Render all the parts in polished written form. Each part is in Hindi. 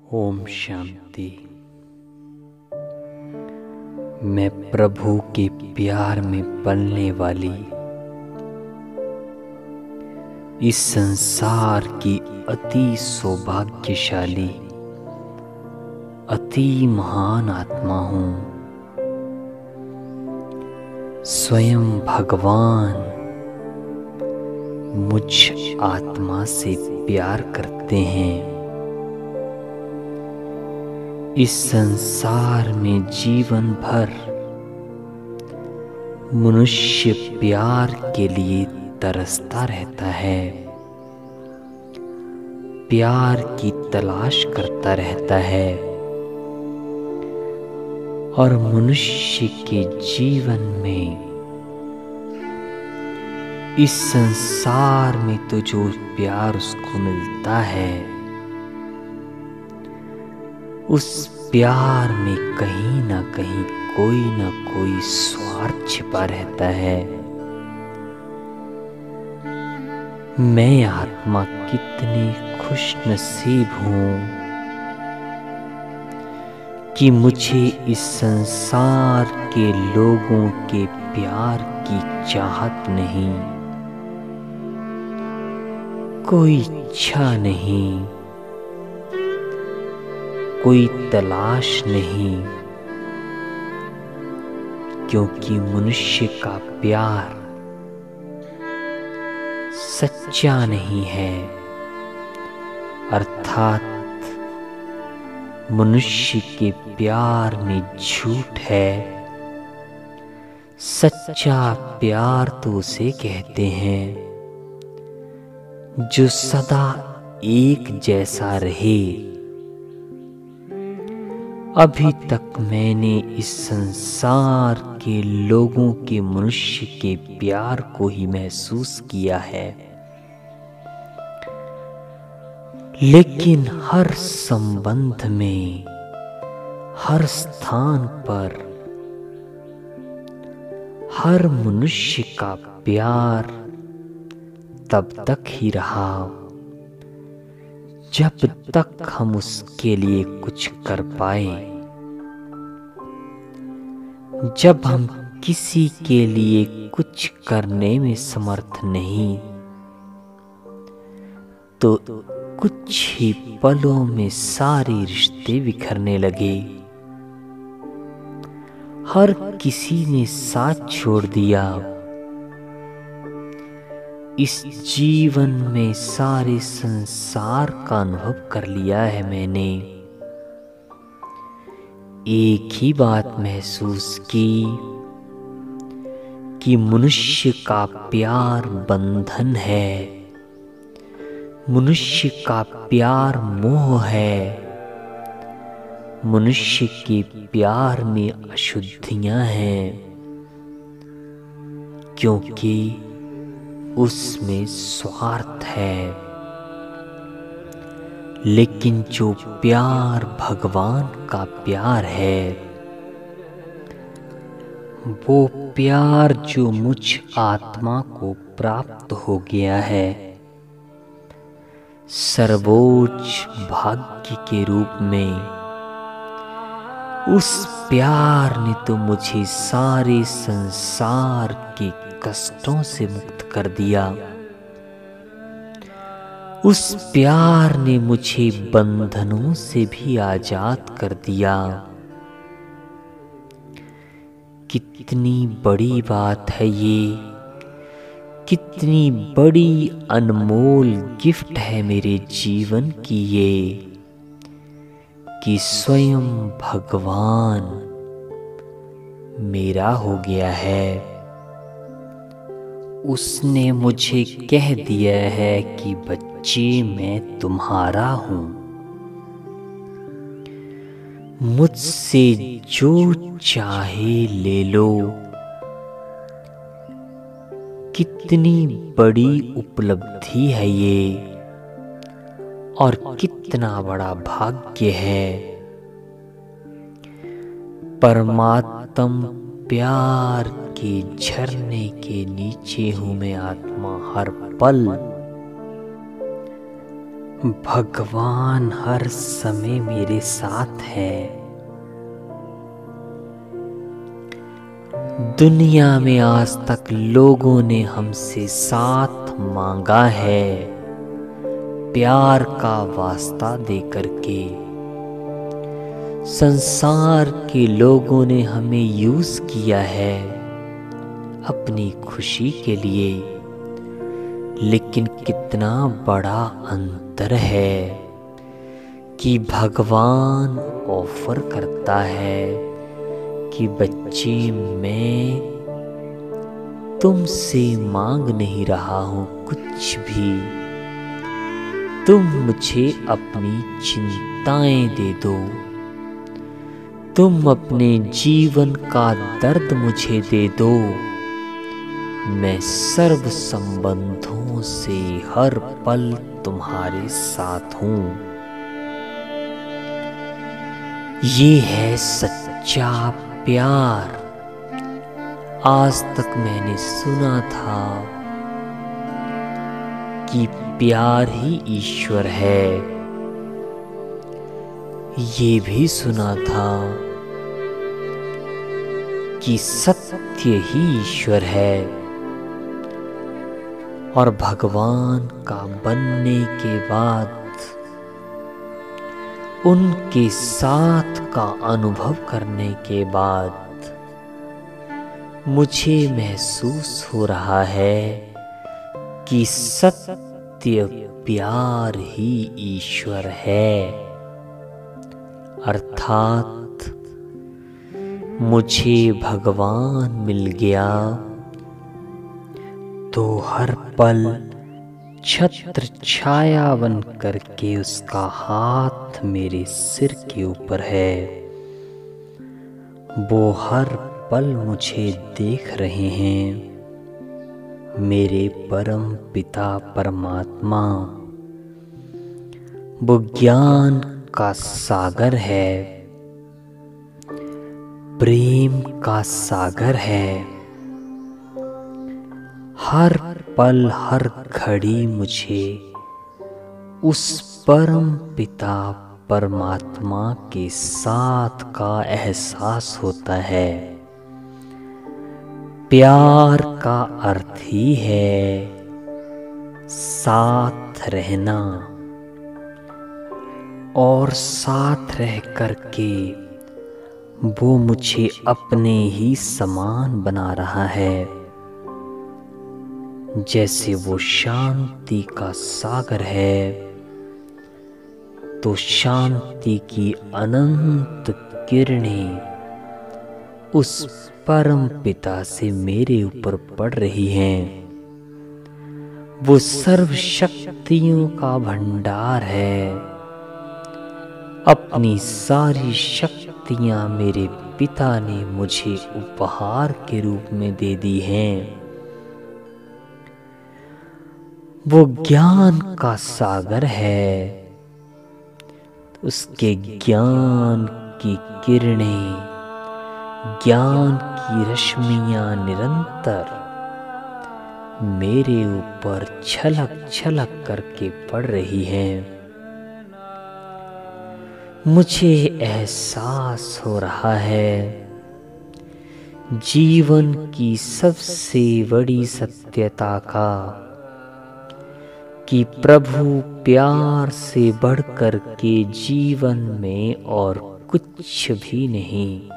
ओम शांति। मैं प्रभु के प्यार में पलने वाली इस संसार की अति सौभाग्यशाली अति महान आत्मा हूँ। स्वयं भगवान मुझ आत्मा से प्यार करते हैं। इस संसार में जीवन भर मनुष्य प्यार के लिए तरसता रहता है, प्यार की तलाश करता रहता है। और मनुष्य के जीवन में इस संसार में तो जो प्यार उसको मिलता है, उस प्यार में कहीं ना कहीं कोई ना कोई स्वार्थ छिपा रहता है। मैं आत्मा कितनी खुशनसीब हूँ कि मुझे इस संसार के लोगों के प्यार की चाहत नहीं, कोई इच्छा नहीं, कोई तलाश नहीं, क्योंकि मनुष्य का प्यार सच्चा नहीं है। अर्थात मनुष्य के प्यार में झूठ है। सच्चा प्यार तो उसे कहते हैं जो सदा एक जैसा रहे। अभी तक मैंने इस संसार के लोगों के मनुष्य के प्यार को ही महसूस किया है, लेकिन हर संबंध में, हर स्थान पर, हर मनुष्य का प्यार तब तक ही रहा जब तक हम उसके लिए कुछ कर पाए। जब हम किसी के लिए कुछ करने में समर्थ नहीं, तो कुछ ही पलों में सारे रिश्ते बिखरने लगे। हर किसी ने साथ छोड़ दिया। इस जीवन में सारे संसार का अनुभव कर लिया है मैंने। एक ही बात महसूस की कि मनुष्य का प्यार बंधन है, मनुष्य का प्यार मोह है, मनुष्य के प्यार में अशुद्धियां हैं, क्योंकि उसमें स्वार्थ है। लेकिन जो प्यार भगवान का प्यार है, वो प्यार जो मुझ आत्मा को प्राप्त हो गया है, सर्वोच्च भाग्य के रूप में, उस प्यार ने तो मुझे सारे संसार के कष्टों से मुक्त कर दिया। उस प्यार ने मुझे बंधनों से भी आजाद कर दिया। कितनी बड़ी बात है ये, कितनी बड़ी अनमोल गिफ्ट है मेरे जीवन की ये, कि स्वयं भगवान मेरा हो गया है। उसने मुझे कह दिया है कि बच्चे मैं तुम्हारा हूँ, मुझसे जो चाहे ले लो। कितनी बड़ी उपलब्धि है ये, और कितना बड़ा भाग्य है। परमात्म प्यार के झरने के नीचे हूँ मैं आत्मा हर पल। भगवान हर समय मेरे साथ है। दुनिया में आज तक लोगों ने हमसे साथ मांगा है, प्यार का वास्ता देकर के। संसार के लोगों ने हमें यूज किया है अपनी खुशी के लिए, लेकिन कितना बड़ा अंतर है कि भगवान ऑफर करता है कि बच्चे, मैं तुमसे मांग नहीं रहा हूं कुछ भी, तुम मुझे अपनी चिंताएं दे दो, तुम अपने जीवन का दर्द मुझे दे दो, मैं सर्व संबंधों से हर पल तुम्हारे साथ हूं। ये है सच्चा प्यार। आज तक मैंने सुना था कि प्यार ही ईश्वर है, ये भी सुना था कि सत्य ही ईश्वर है, और भगवान का बनने के बाद उनके साथ का अनुभव करने के बाद मुझे महसूस हो रहा है कि सत्य प्यार ही ईश्वर है। अर्थात मुझे भगवान मिल गया तो हर पल छत्र छाया बन करके उसका हाथ मेरे सिर के ऊपर है। वो हर पल मुझे देख रहे हैं। मेरे परम पिता परमात्मा वो ज्ञान का सागर है, प्रेम का सागर है। हर पल हर घड़ी मुझे उस परम पिता परमात्मा के साथ का एहसास होता है। प्यार का अर्थ ही है साथ रहना, और साथ रह करके वो मुझे अपने ही समान बना रहा है। जैसे वो शांति का सागर है, तो शांति की अनंत किरणें उस परम पिता से मेरे ऊपर पड़ रही हैं। वो सर्व शक्तियों का भंडार है। अपनी सारी शक्तियां मेरे पिता ने मुझे उपहार के रूप में दे दी हैं। वो ज्ञान का सागर है। उसके ज्ञान की किरणें, ज्ञान की रश्मियां निरंतर मेरे ऊपर छलक छलक करके पड़ रही हैं। मुझे एहसास हो रहा है जीवन की सबसे बड़ी सत्यता का, कि प्रभु प्यार से बढ़कर के जीवन में और कुछ भी नहीं।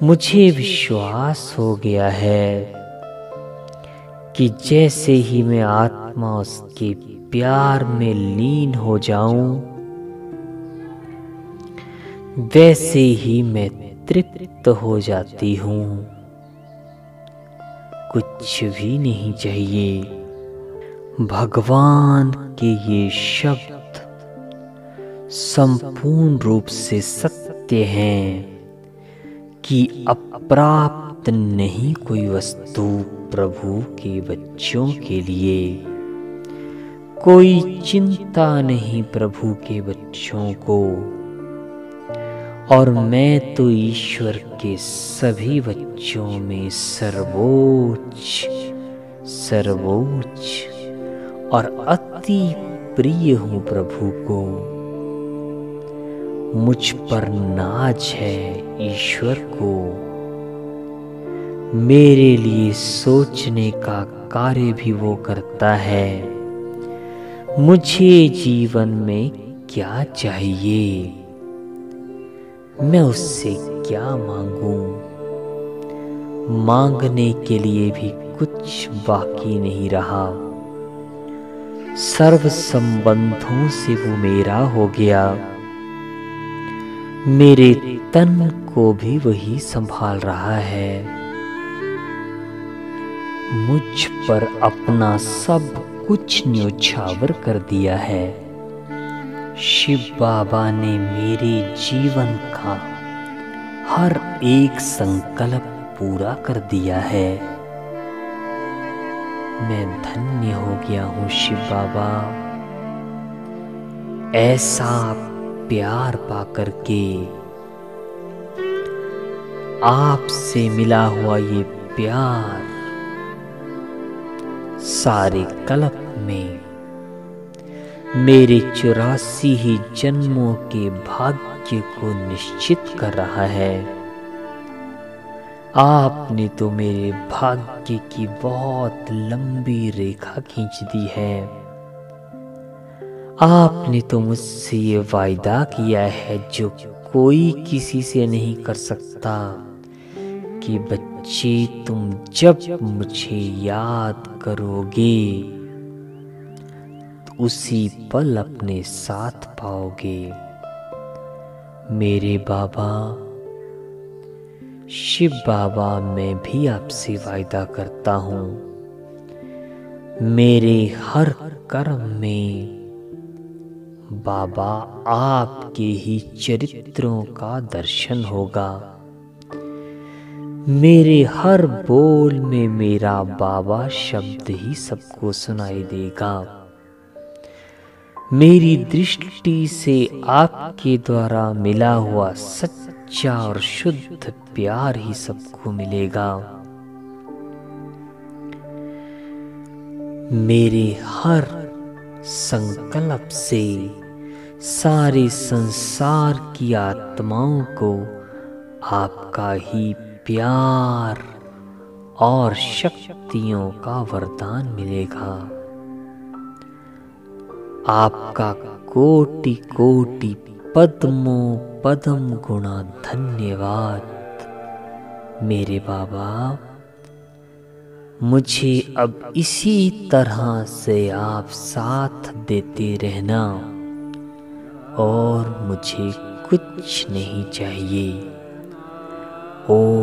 मुझे विश्वास हो गया है कि जैसे ही मैं आत्मा उसके प्यार में लीन हो जाऊं, वैसे ही मैं तृप्त हो जाती हूं। कुछ भी नहीं चाहिए। भगवान के ये शब्द संपूर्ण रूप से सत्य हैं कि अप्राप्त नहीं कोई वस्तु प्रभु के बच्चों के लिए। कोई चिंता नहीं प्रभु के बच्चों को, और मैं तो ईश्वर के सभी बच्चों में सर्वोच्च और अति प्रिय हूं प्रभु को। मुझ पर नाज है ईश्वर को, मेरे लिए सोचने का कार्य भी वो करता है। मुझे जीवन में क्या चाहिए, मैं उससे क्या मांगूं। मांगने के लिए भी कुछ बाकी नहीं रहा। सर्व संबंधों से वो मेरा हो गया। मेरे तन को भी वही संभाल रहा है। मुझ पर अपना सब कुछ न्योछावर कर दिया है। शिव बाबा ने मेरे जीवन का हर एक संकल्प पूरा कर दिया है। मैं धन्य हो गया हूँ शिव बाबा। ऐसा प्यार पाकर के, आपसे मिला हुआ ये प्यार सारे कल्प में मेरे 84 ही जन्मों के भाग्य को निश्चित कर रहा है। आपने तो मेरे भाग्य की बहुत लंबी रेखा खींच दी है। आपने तो मुझसे ये वायदा किया है जो कोई किसी से नहीं कर सकता कि बच्चे तुम जब मुझे याद करोगे तो उसी पल अपने साथ पाओगे। मेरे बाबा शिव बाबा, मैं भी आपसे वायदा करता हूँ, मेरे हर कर्म में बाबा आपके ही चरित्रों का दर्शन होगा। मेरे हर बोल में मेरा बाबा शब्द ही सबको सुनाई देगा। मेरी दृष्टि से आपके द्वारा मिला हुआ सच्चा और शुद्ध प्यार ही सबको मिलेगा। मेरे हर संकल्प से सारे संसार की आत्माओं को आपका ही प्यार और शक्तियों का वरदान मिलेगा। आपका कोटि कोटि पद्मों पद्म गुणा धन्यवाद मेरे बाबा। मुझे अब इसी तरह से आप साथ देते रहना और मुझे कुछ नहीं चाहिए। ओम